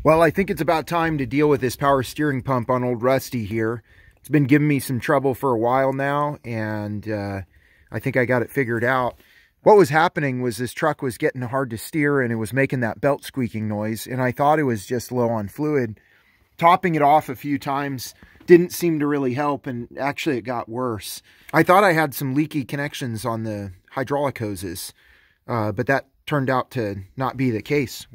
Well, I think it's about time to deal with this power steering pump on old Rusty here. It's been giving me some trouble for a while now, and I think I got it figured out. What was happening was this truck was getting hard to steer, and it was making that belt squeaking noise, and I thought it was just low on fluid. Topping it off a few times didn't seem to really help, and actually it got worse. I thought I had some leaky connections on the hydraulic hoses, but that turned out to not be the case.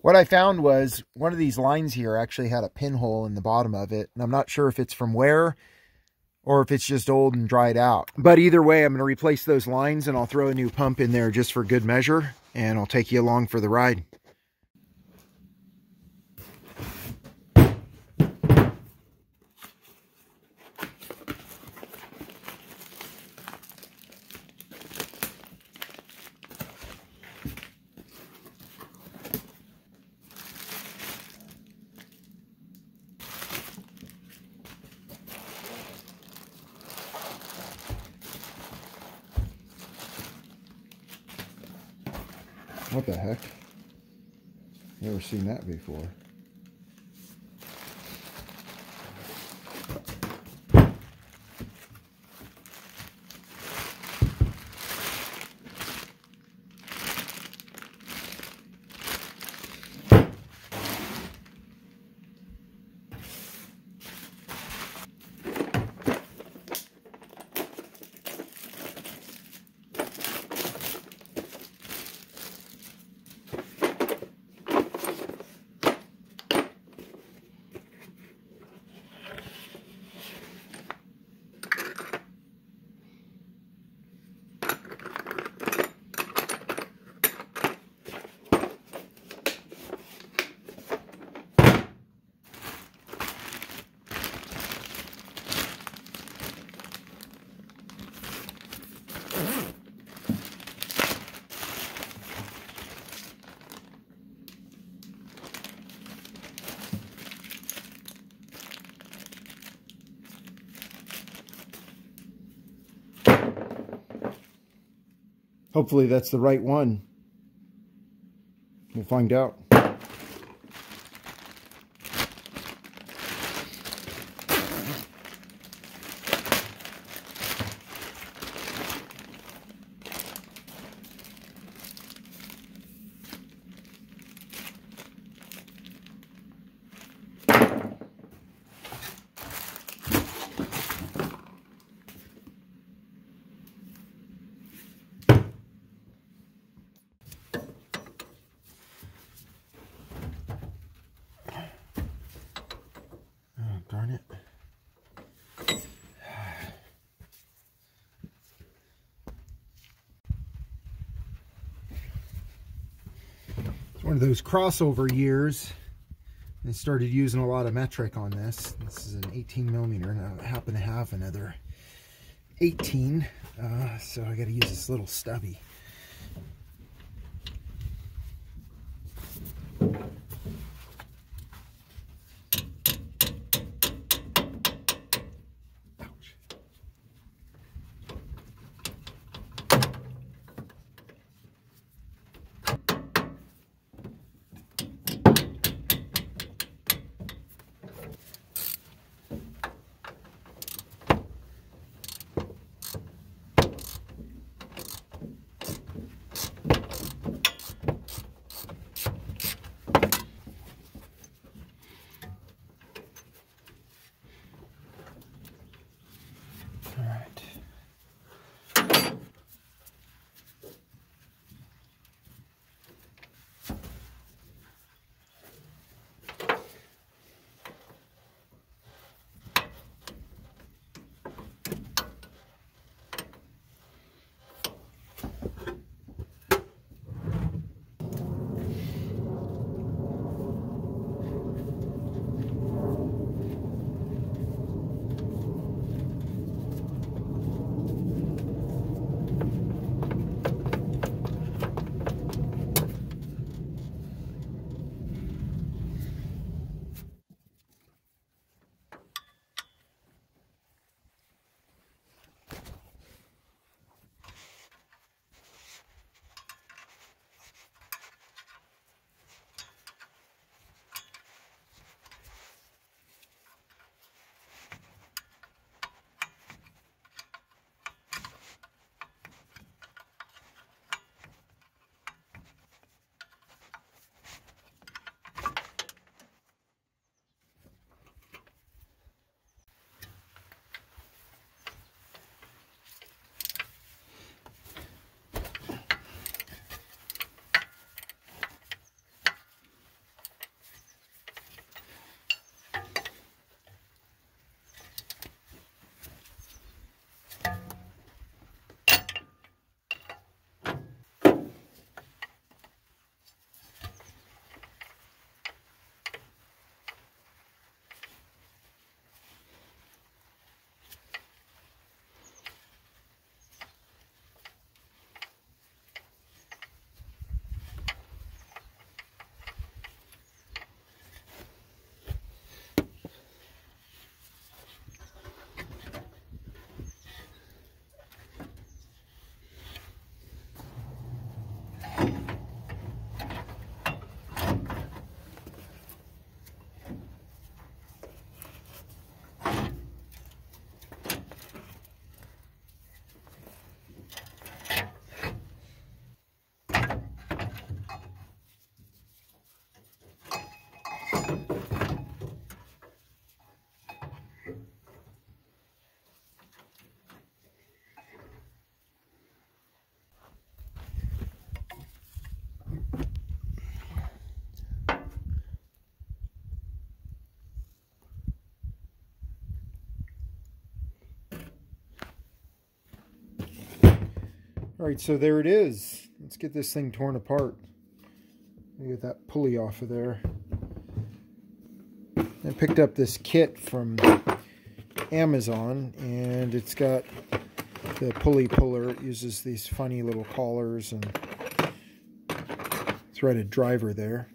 What I found was one of these lines here actually had a pinhole in the bottom of it, and I'm not sure if it's from wear or if it's just old and dried out. But either way, I'm going to replace those lines, and I'll throw a new pump in there just for good measure, and I'll take you along for the ride. What the heck? Never seen that before. Hopefully that's the right one. We'll find out. Darn it. It's one of those crossover years. I started using a lot of metric on this. This is an 18 millimeter, and I happen to have another 18, so I got to use this little stubby. Alright, so there it is. Let's get this thing torn apart. Get that pulley off of there. I picked up this kit from Amazon, and it's got the pulley puller. It uses these funny little collars and threaded driver there.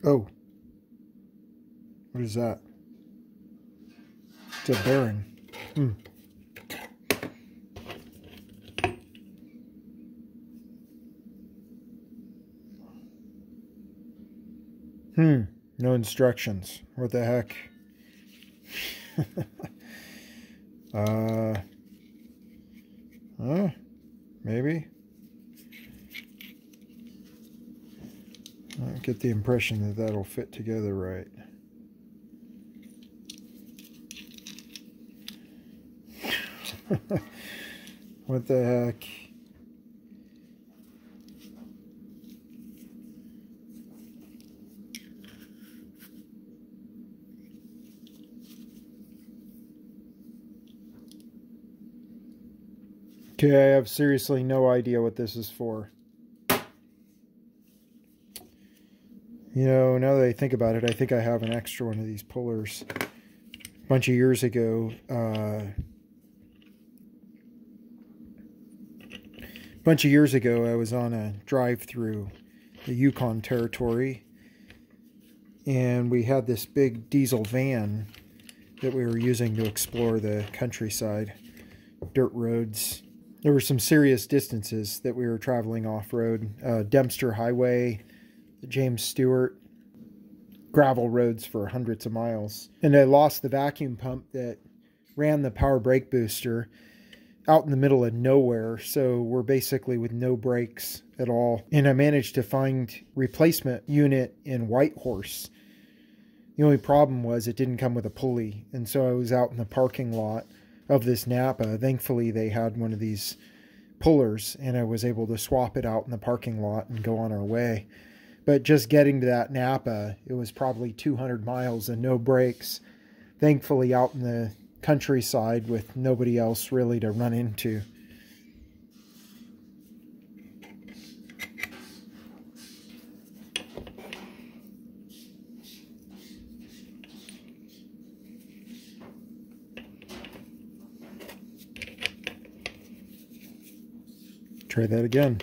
Oh, what is that? It's a bearing. No instructions. What the heck? Maybe. I get the impression that that'll fit together right. What the heck? Okay, I have seriously no idea what this is for. You know, now that I think about it, I think I have an extra one of these pullers. A bunch of years ago, I was on a drive through the Yukon Territory, and we had this big diesel van that we were using to explore the countryside, dirt roads. There were some serious distances that we were traveling off-road. Dempster Highway, James Stewart, gravel roads for hundreds of miles. And I lost the vacuum pump that ran the power brake booster out in the middle of nowhere, so we're basically with no brakes at all. And I managed to find replacement unit in Whitehorse. The only problem was it didn't come with a pulley, and so I was out in the parking lot of this Napa. Thankfully they had one of these pullers, and I was able to swap it out in the parking lot and go on our way. But just getting to that Napa, it was probably 200 miles and no brakes. Thankfully out in the countryside with nobody else really to run into. Try that again.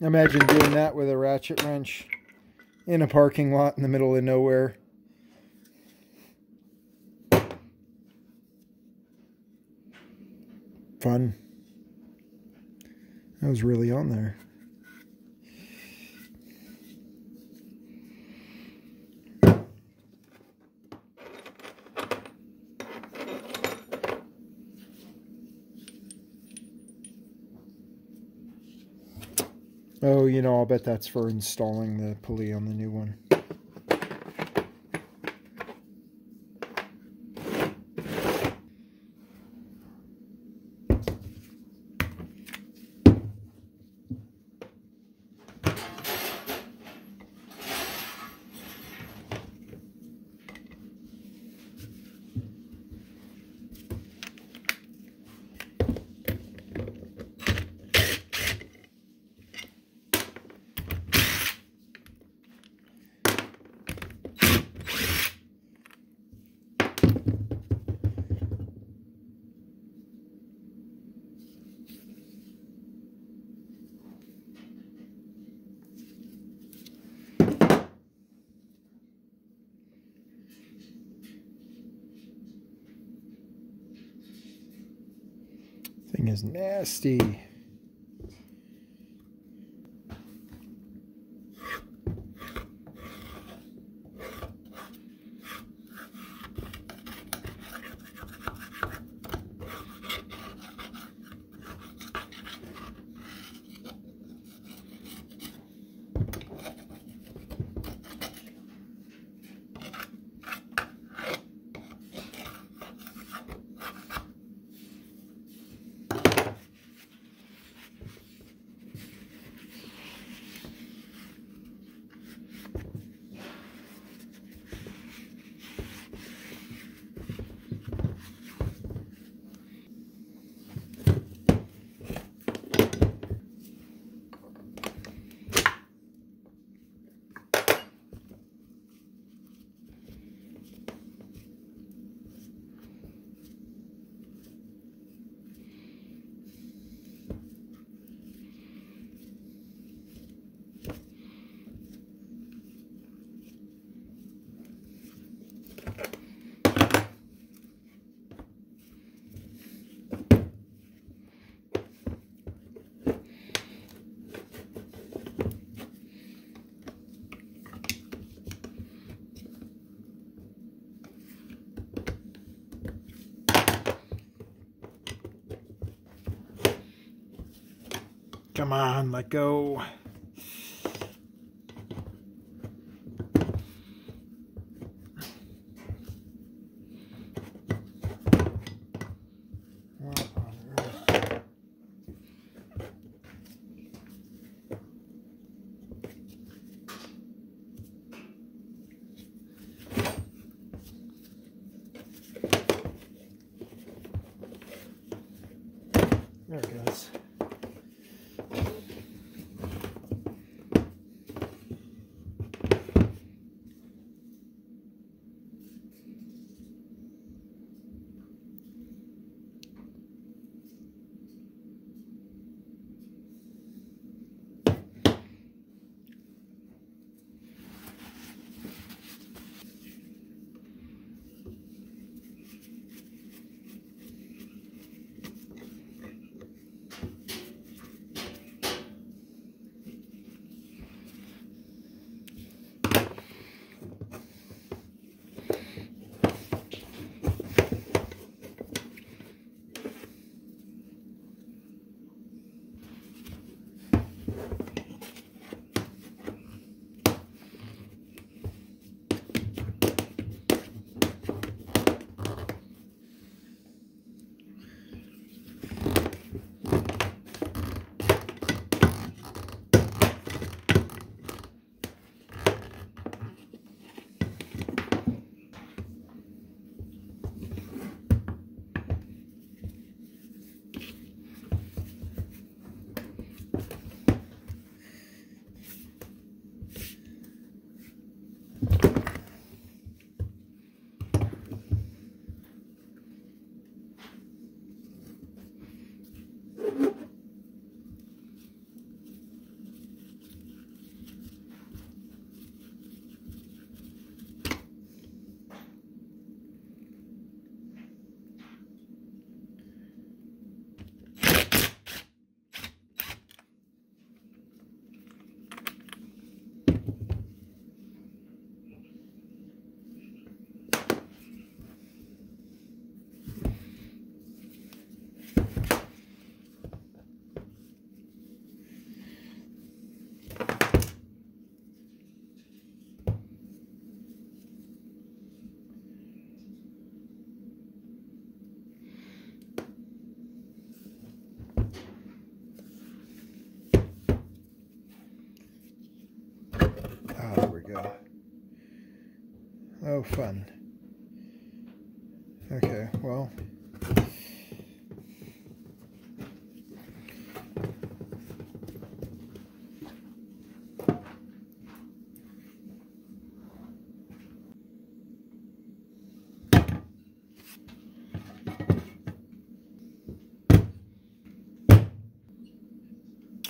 Imagine doing that with a ratchet wrench in a parking lot in the middle of nowhere. Fun. That was really on there. Oh, you know, I'll bet that's for installing the pulley on the new one. is nasty. Come on, let go. What on earth? There it goes. There we go. Oh, fun. Okay, well.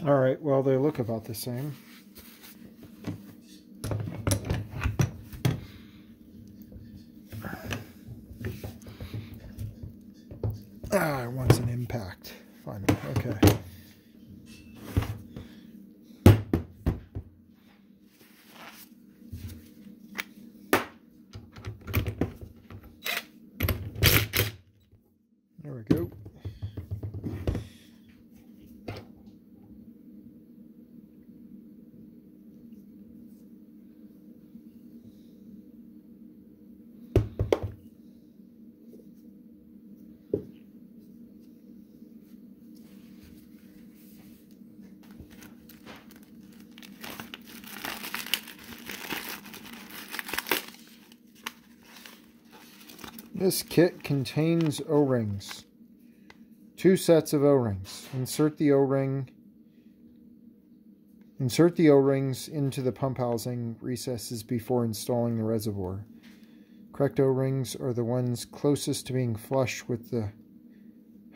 All right, well, they look about the same. Ah, it wants an impact. Fine. Okay. There we go. This kit contains O-rings. 2 sets of O-rings. Insert the O-rings into the pump housing recesses before installing the reservoir. Correct O-rings are the ones closest to being flush with the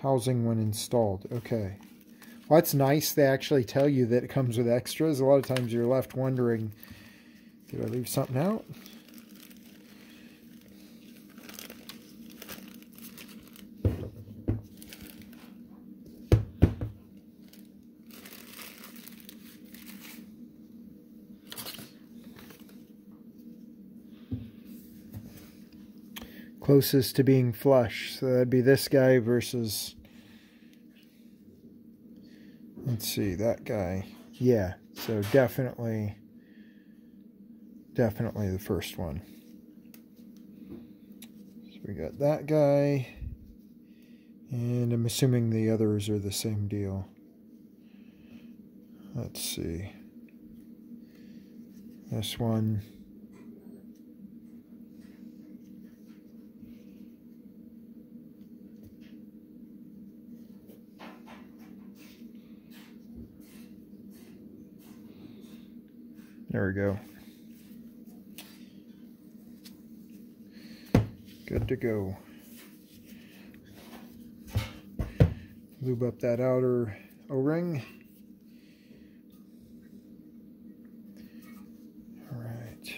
housing when installed. Okay. Well, that's nice. They actually tell you that it comes with extras. A lot of times you're left wondering, did I leave something out? Closest to being flush, so that'd be this guy versus, let's see, that guy. Yeah, so definitely the first one. So we got that guy, and I'm assuming the others are the same deal. Let's see, this one. There we go. Good to go. Lube up that outer O-ring. All right.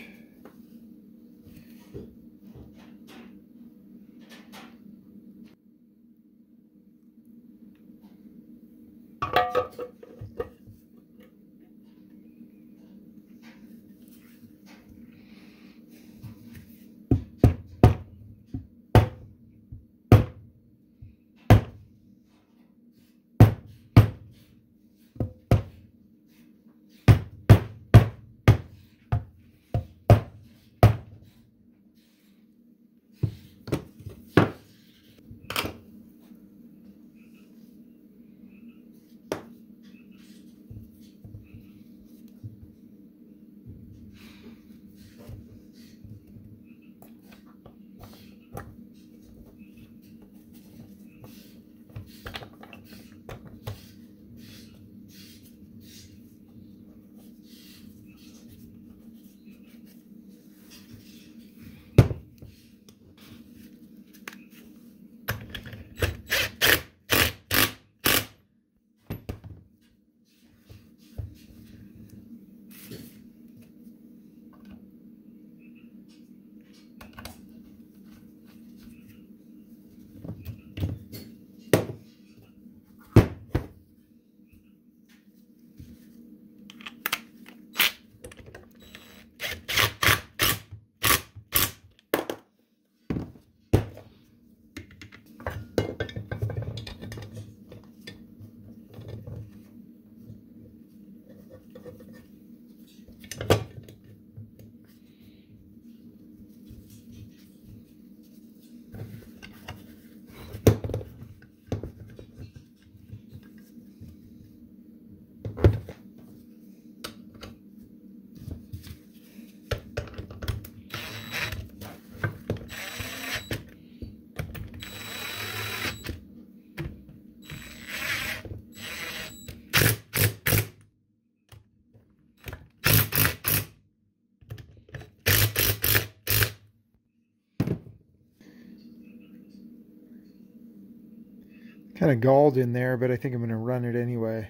Kind of galled in there, but I think I'm going to run it anyway.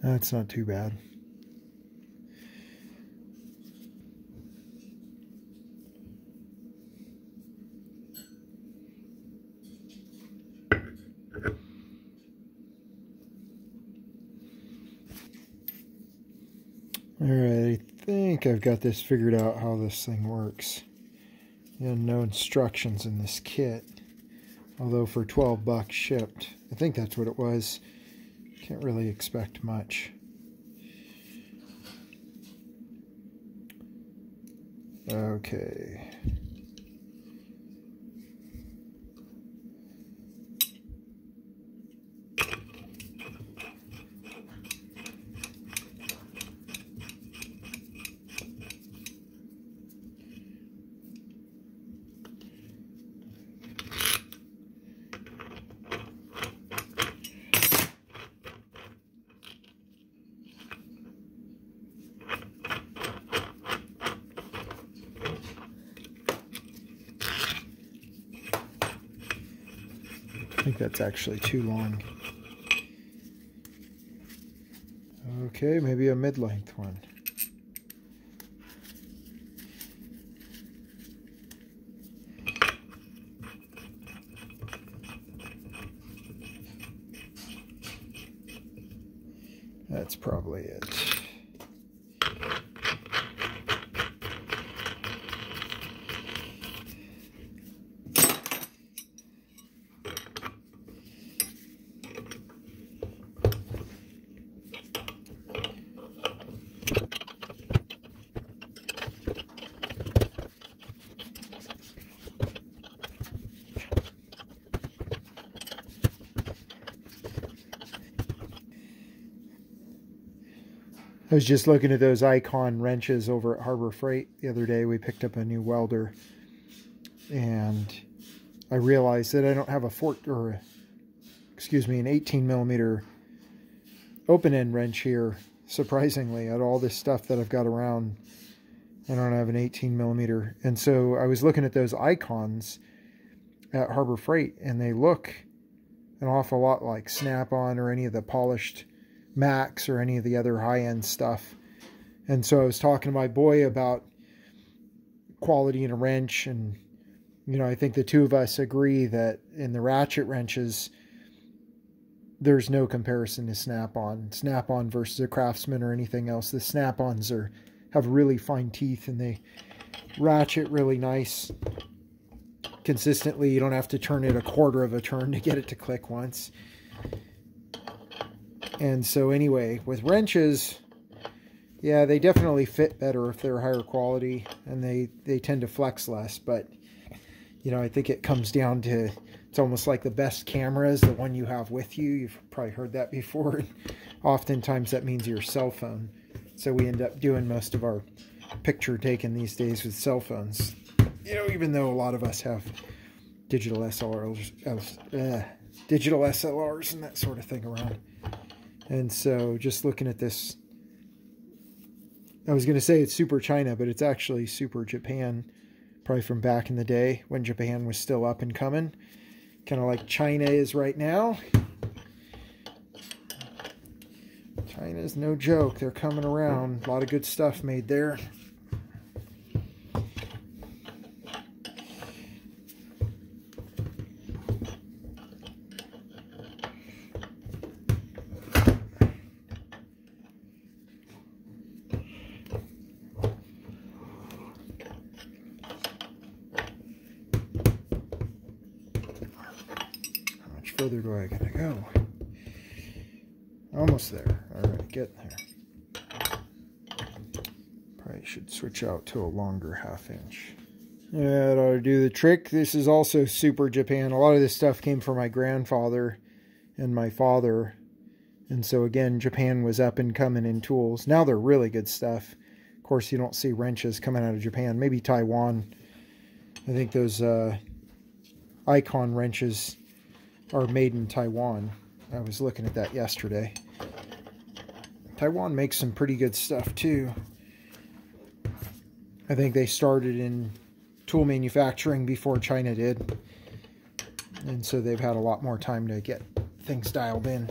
That's not too bad. Alright, I think I've got this figured out how this thing works. And no instructions in this kit. Although for 12 bucks shipped. I think that's what it was. Can't really expect much. Okay. I think that's actually too long. Okay, maybe a mid-length one. That's probably it. I was just looking at those Icon wrenches over at Harbor Freight the other day. We picked up a new welder, and I realized that I don't have an 18 millimeter open end wrench here. Surprisingly, at all this stuff that I've got around, I don't have an 18 millimeter. And so I was looking at those Icons at Harbor Freight, and they look an awful lot like Snap-on or any of the polished Max or any of the other high-end stuff. And so I was talking to my boy about quality in a wrench, and you know, I think the two of us agree that in the ratchet wrenches there's no comparison to Snap-on versus a Craftsman or anything else. The Snap-ons have really fine teeth, and they ratchet really nice consistently. You don't have to turn it a quarter of a turn to get it to click once. And so anyway, with wrenches, yeah, they definitely fit better if they're higher quality, and they tend to flex less. But, you know, I think it comes down to, it's almost like the best camera is the one you have with you. You've probably heard that before. Oftentimes that means your cell phone. So we end up doing most of our picture taking these days with cell phones. You know, even though a lot of us have digital SLRs and that sort of thing around. And so just looking at this, I was going to say it's Super China, but it's actually Super Japan, probably from back in the day when Japan was still up and coming, kind of like China is right now. China's no joke. They're coming around. A lot of good stuff made there. Further do I gotta go? Almost there. Alright, getting there. Probably should switch out to a longer 1/2 inch. Yeah, that ought to do the trick. This is also Super Japan. A lot of this stuff came from my grandfather and my father. And so again, Japan was up and coming in tools. Now they're really good stuff. Of course, you don't see wrenches coming out of Japan. Maybe Taiwan. I think those Icon wrenches are made in Taiwan. I was looking at that yesterday. Taiwan makes some pretty good stuff too. I think they started in tool manufacturing before China did. And so they've had a lot more time to get things dialed in.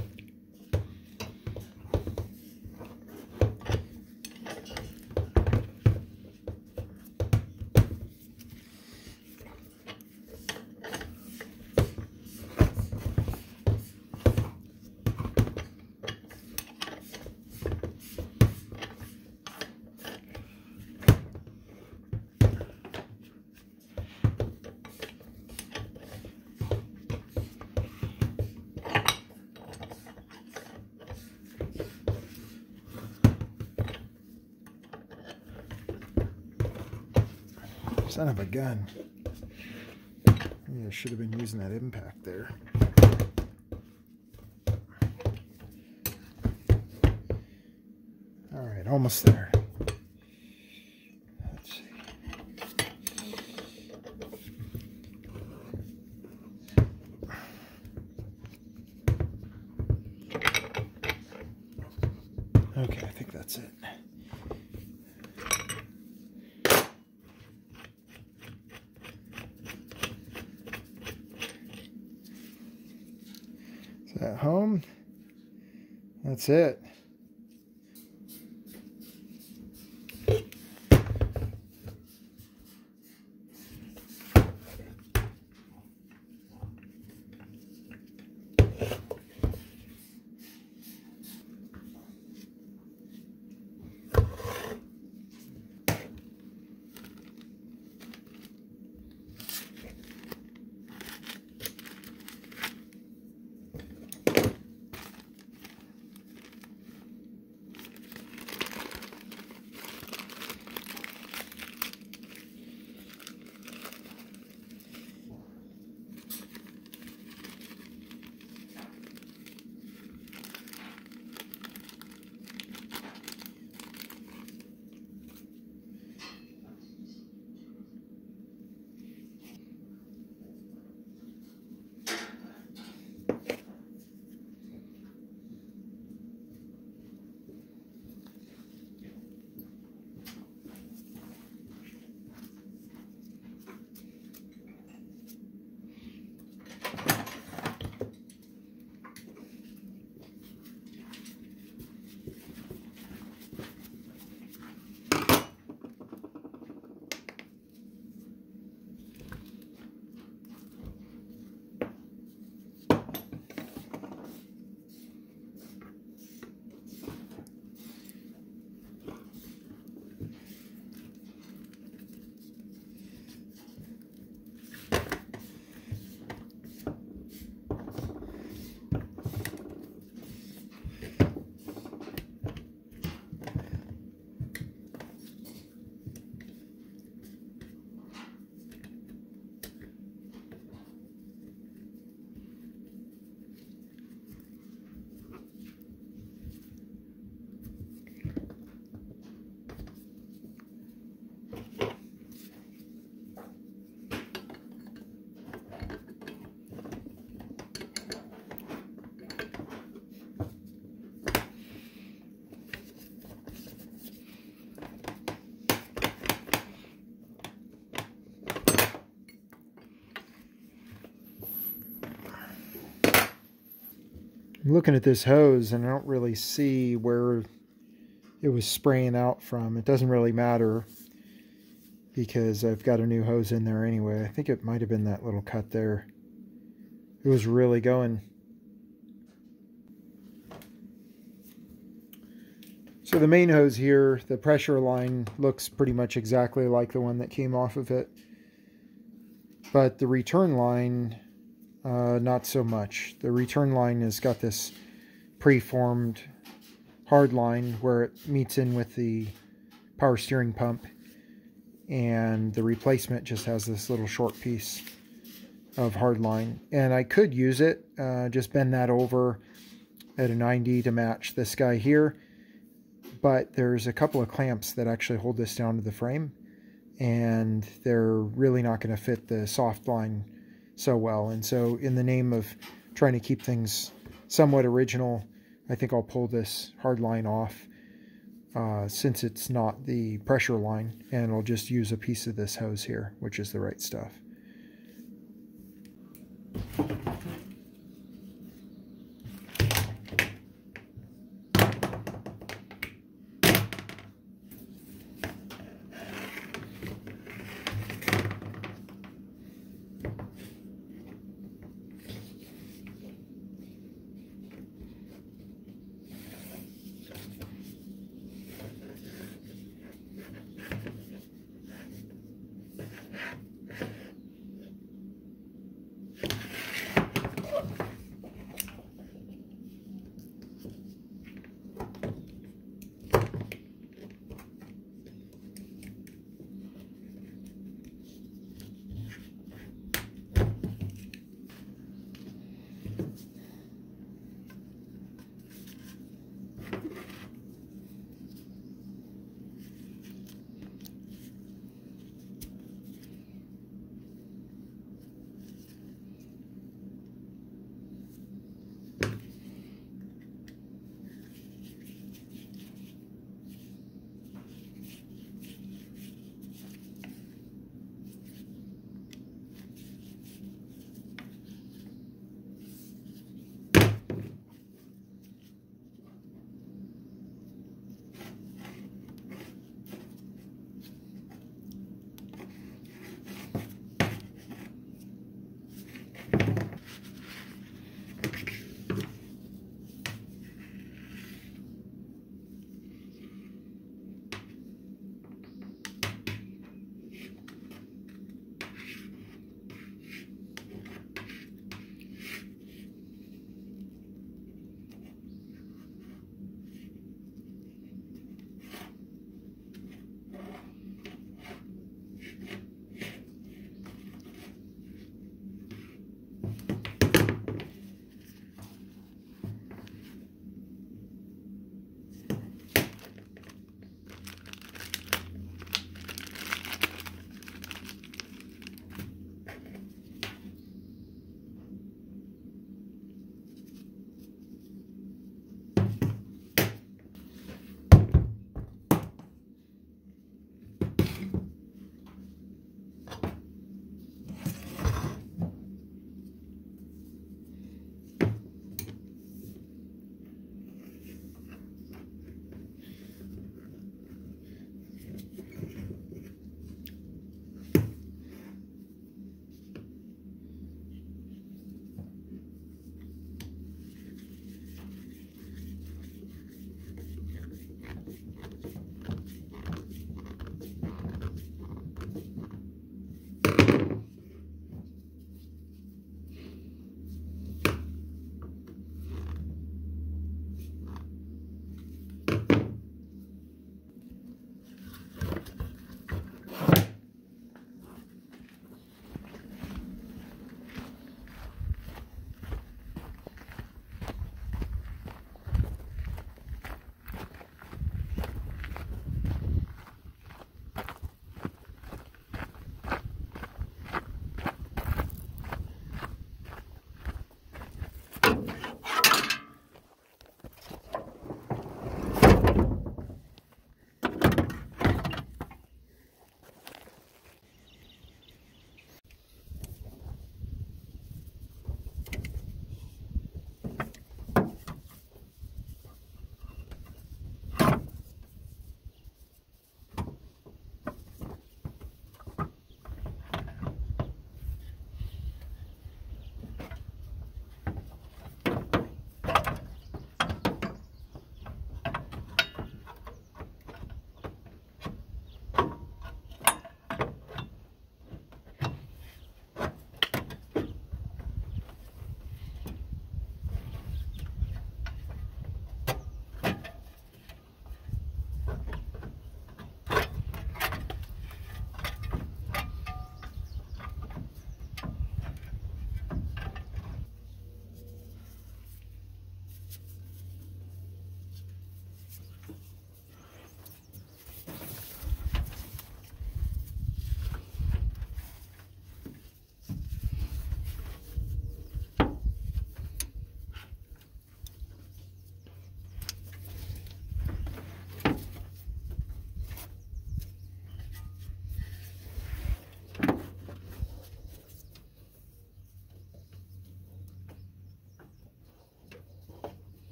Son of a gun. Yeah, I should have been using that impact there. All right, almost there. Let's see. Okay, I think that's it. Is that home? That's it. I'm looking at this hose and I don't really see where it was spraying out from. It doesn't really matter because I've got a new hose in there anyway. I think it might have been that little cut there. It was really going. So the main hose here, the pressure line looks pretty much exactly like the one that came off of it. But the return line, not so much. The return line has got this preformed hard line where it meets in with the power steering pump, and the replacement just has this little short piece of hard line. And I could use it, just bend that over at a 90 to match this guy here, but there's a couple of clamps that actually hold this down to the frame, and they're really not going to fit the soft line so well. And so in the name of trying to keep things somewhat original, I think I'll pull this hard line off since it's not the pressure line, and I'll just use a piece of this hose here, which is the right stuff.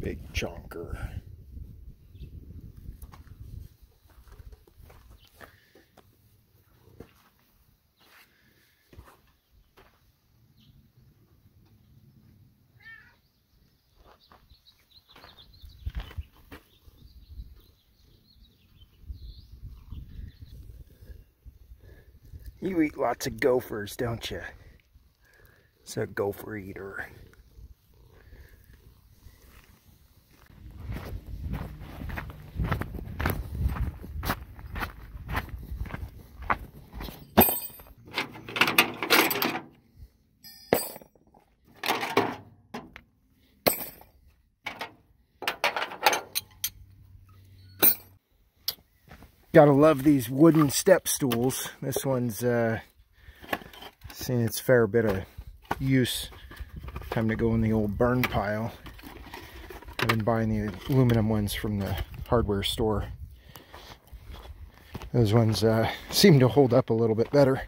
Big chonker. You eat lots of gophers, don't you? It's a gopher eater. Gotta love these wooden step stools. This one's seen its fair bit of use. Time to go in the old burn pile. I've been buying the aluminum ones from the hardware store. Those ones seem to hold up a little bit better.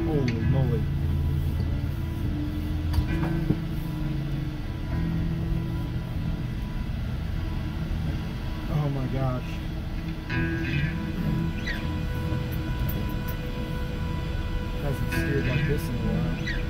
Holy moly. Oh my gosh. Hasn't steered like this in a while.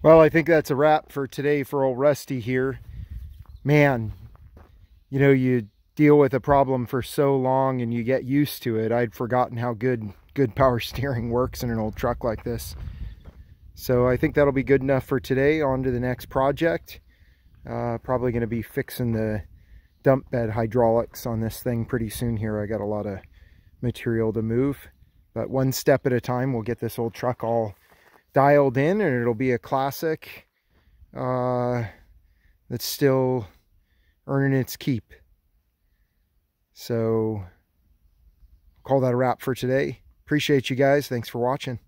Well, I think that's a wrap for today for old Rusty here. Man, you know, you deal with a problem for so long and you get used to it. I'd forgotten how good power steering works in an old truck like this. So I think that'll be good enough for today. On to the next project. Probably going to be fixing the dump bed hydraulics on this thing pretty soon here. I got a lot of material to move, but one step at a time. We'll get this old truck all dialed in, and it'll be a classic that's still earning its keep. So call that a wrap for today. Appreciate you guys. Thanks for watching.